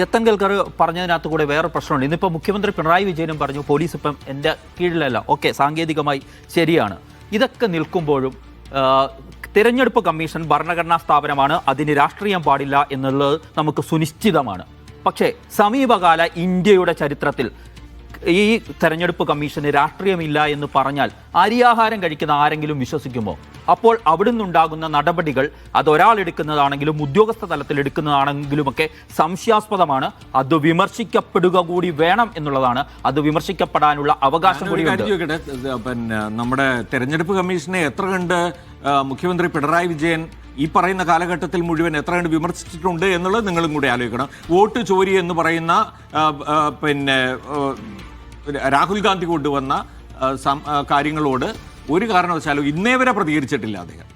രത്തൻ കേൽക്കർ പറഞ്ഞതിനകത്ത് കൂടെ വേറെ പ്രശ്നമുണ്ട്. ഇന്നിപ്പോൾ മുഖ്യമന്ത്രി പിണറായി വിജയനും പറഞ്ഞു പോലീസ് ഇപ്പം എൻ്റെ കീഴിലല്ല. ഓക്കെ, സാങ്കേതികമായി ശരിയാണ്. ഇതൊക്കെ നിൽക്കുമ്പോഴും തിരഞ്ഞെടുപ്പ് കമ്മീഷൻ ഭരണഘടനാ സ്ഥാപനമാണ്, അതിന് രാഷ്ട്രീയം പാടില്ല എന്നുള്ളത് നമുക്ക് സുനിശ്ചിതമാണ്. പക്ഷേ സമീപകാല ഇന്ത്യയുടെ ചരിത്രത്തിൽ ഈ തെരഞ്ഞെടുപ്പ് കമ്മീഷന് രാഷ്ട്രീയമില്ല എന്ന് പറഞ്ഞാൽ അരിയാഹാരം കഴിക്കുന്ന ആരെങ്കിലും വിശ്വസിക്കുമോ? അപ്പോൾ അവിടുന്നുണ്ടാകുന്ന നടപടികൾ അതൊരാൾ എടുക്കുന്നതാണെങ്കിലും ഉദ്യോഗസ്ഥ തലത്തിൽ എടുക്കുന്നതാണെങ്കിലുമൊക്കെ സംശയാസ്പദമാണ്. അത് വിമർശിക്കപ്പെടുക കൂടി വേണം എന്നുള്ളതാണ്. അത് വിമർശിക്കപ്പെടാനുള്ള അവകാശം കൂടി ഉണ്ട്. പിന്നെ നമ്മുടെ തെരഞ്ഞെടുപ്പ് കമ്മീഷനെ എത്ര കണ്ട് മുഖ്യമന്ത്രി പിണറായി വിജയൻ ഈ പറയുന്ന കാലഘട്ടത്തിൽ മുഴുവൻ എത്ര കണ്ട് വിമർശിച്ചിട്ടുണ്ട് എന്നുള്ളത് നിങ്ങളും കൂടി ആലോചിക്കണം. വോട്ട് ചോരി എന്ന് പറയുന്ന പിന്നെ രാഹുൽ ഗാന്ധി കൊണ്ടുവന്ന കാര്യങ്ങളോട് ഒരു കാരണവശാലും ഇന്നേ വരെ പ്രതികരിച്ചിട്ടില്ല അദ്ദേഹം.